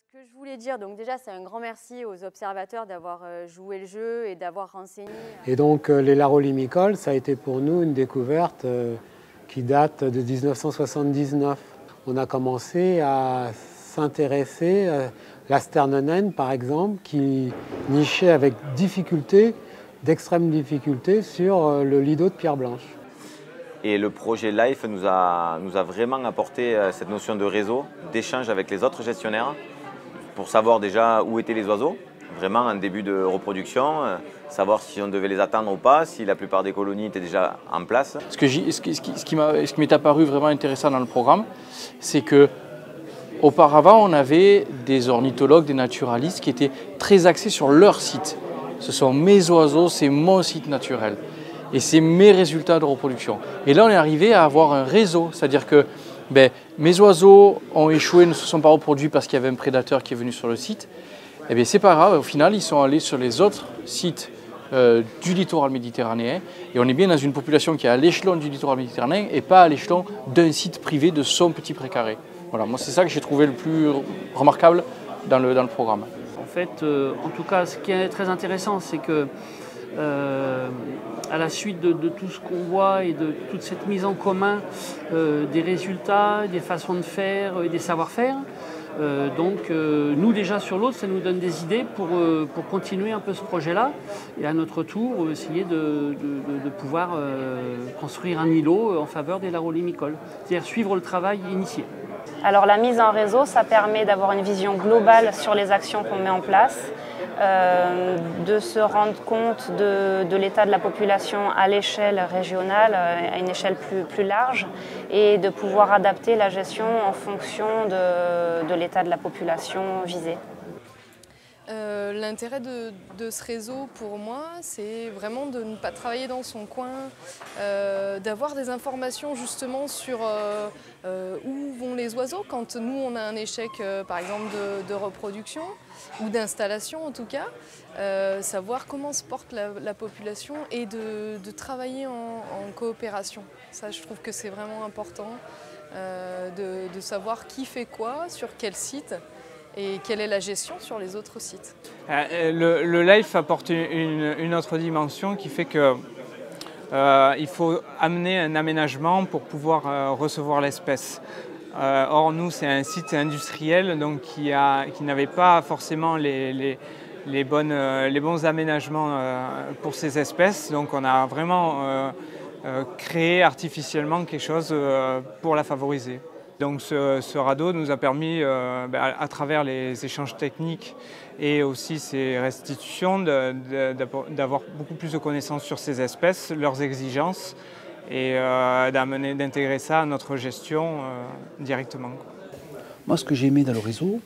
Ce que je voulais dire, donc déjà, c'est un grand merci aux observateurs d'avoir joué le jeu et d'avoir renseigné. Et donc, les larolimicoles, ça a été pour nous une découverte qui date de 1979. On a commencé à s'intéresser à la sternonène, par exemple, qui nichait avec difficulté, d'extrême difficulté, sur le lido de pierre blanche. Et le projet LIFE nous a vraiment apporté cette notion de réseau, d'échange avec les autres gestionnaires, pour savoir déjà où étaient les oiseaux, vraiment en début de reproduction, savoir si on devait les attendre ou pas, si la plupart des colonies étaient déjà en place. Ce qui m'est apparu vraiment intéressant dans le programme, c'est que auparavant, on avait des ornithologues, des naturalistes qui étaient très axés sur leur site. Ce sont mes oiseaux, c'est mon site naturel. Et c'est mes résultats de reproduction. Et là, on est arrivé à avoir un réseau, c'est-à-dire que mes oiseaux ont échoué, ne se sont pas reproduits parce qu'il y avait un prédateur qui est venu sur le site. Eh bien, c'est pas grave, au final, ils sont allés sur les autres sites du littoral méditerranéen. Et on est bien dans une population qui est à l'échelon du littoral méditerranéen et pas à l'échelon d'un site privé de son petit précaré. Voilà, moi, c'est ça que j'ai trouvé le plus remarquable dans le programme. En fait, en tout cas, ce qui est très intéressant, c'est que à la suite de tout ce qu'on voit et de toute cette mise en commun des résultats, des façons de faire et des savoir-faire, nous déjà sur l'autre, ça nous donne des idées pour continuer un peu ce projet-là et à notre tour essayer de pouvoir construire un îlot en faveur des larolimicoles, c'est-à-dire suivre le travail initié. Alors la mise en réseau, ça permet d'avoir une vision globale sur les actions qu'on met en place, de se rendre compte de l'état de la population à l'échelle régionale, à une échelle plus large, et de pouvoir adapter la gestion en fonction de l'état de la population visée. L'intérêt de ce réseau pour moi, c'est vraiment de ne pas travailler dans son coin, d'avoir des informations justement sur où vont les oiseaux quand nous on a un échec par exemple de reproduction ou d'installation en tout cas, savoir comment se porte la population et de travailler en coopération. Ça je trouve que c'est vraiment important de savoir qui fait quoi, sur quel site. Et quelle est la gestion sur les autres sites? Le LIFE apporte une autre dimension qui fait qu'il faut amener un aménagement pour pouvoir recevoir l'espèce. Or, nous, c'est un site industriel donc, qui n'avait pas forcément les bons aménagements pour ces espèces. Donc, on a vraiment créé artificiellement quelque chose pour la favoriser. Donc ce radeau nous a permis, à travers les échanges techniques et aussi ces restitutions, d'avoir beaucoup plus de connaissances sur ces espèces, leurs exigences, et d'intégrer ça à notre gestion directement. Moi, ce que j'ai aimé dans le réseau,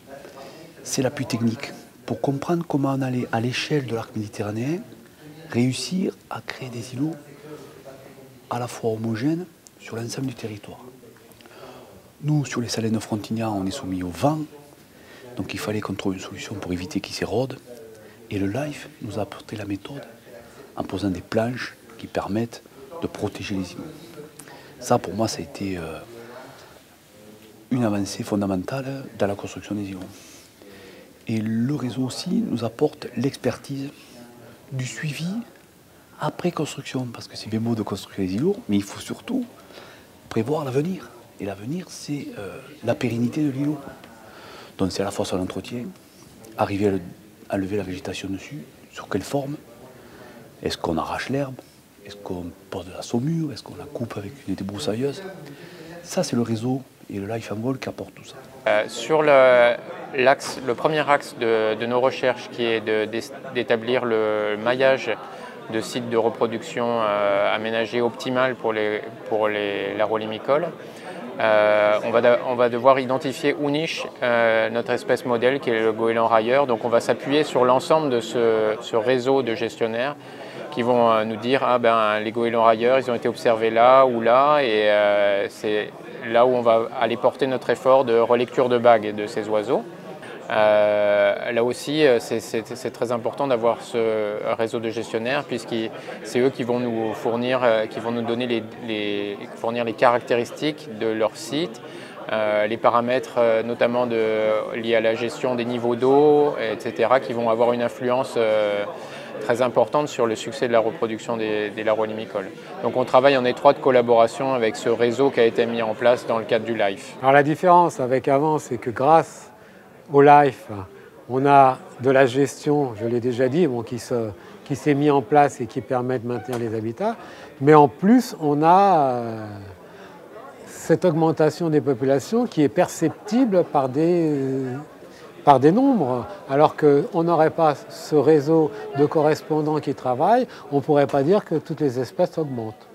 c'est l'appui technique. Pour comprendre comment on allait, à l'échelle de l'arc méditerranéen, réussir à créer des îlots à la fois homogènes sur l'ensemble du territoire. Nous, sur les Salines de Frontignan, on est soumis au vent, donc il fallait qu'on trouve une solution pour éviter qu'ils s'érodent. Et le LIFE nous a apporté la méthode en posant des planches qui permettent de protéger les îlots. Ça, pour moi, ça a été une avancée fondamentale dans la construction des îlots. Et le réseau aussi nous apporte l'expertise du suivi après construction, parce que c'est bien beau de construire les îlots, mais il faut surtout prévoir l'avenir. Et l'avenir, c'est la pérennité de l'îlot. Donc c'est à la fois son entretien, arriver à lever la végétation dessus, sur quelle forme. Est-ce qu'on arrache l'herbe? Est-ce qu'on pose de la saumure? Est-ce qu'on la coupe avec une débroussailleuse? Ça, c'est le réseau et le Life en Vol qui apporte tout ça. Sur le premier axe de nos recherches, qui est d'établir le maillage de sites de reproduction aménagés optimal pour les larolimicoles, on va devoir identifier où niche notre espèce modèle qui est le goéland railleur. Donc on va s'appuyer sur l'ensemble de ce réseau de gestionnaires qui vont nous dire les goélands railleurs ils ont été observés là ou là, et c'est là où on va aller porter notre effort de relecture de bagues de ces oiseaux. Là aussi, c'est très important d'avoir ce réseau de gestionnaires, puisque c'est eux qui vont nous fournir, qui vont nous donner fournir les caractéristiques de leur site, les paramètres notamment liés à la gestion des niveaux d'eau, etc., qui vont avoir une influence très importante sur le succès de la reproduction des larvalimicoles. Donc on travaille en étroite collaboration avec ce réseau qui a été mis en place dans le cadre du LIFE. Alors la différence avec avant, c'est que grâce au LIFE, on a de la gestion, je l'ai déjà dit, bon, qui s'est mis en place et qui permet de maintenir les habitats, mais en plus on a cette augmentation des populations qui est perceptible par des nombres, alors qu'on n'aurait pas ce réseau de correspondants qui travaillent, on ne pourrait pas dire que toutes les espèces augmentent.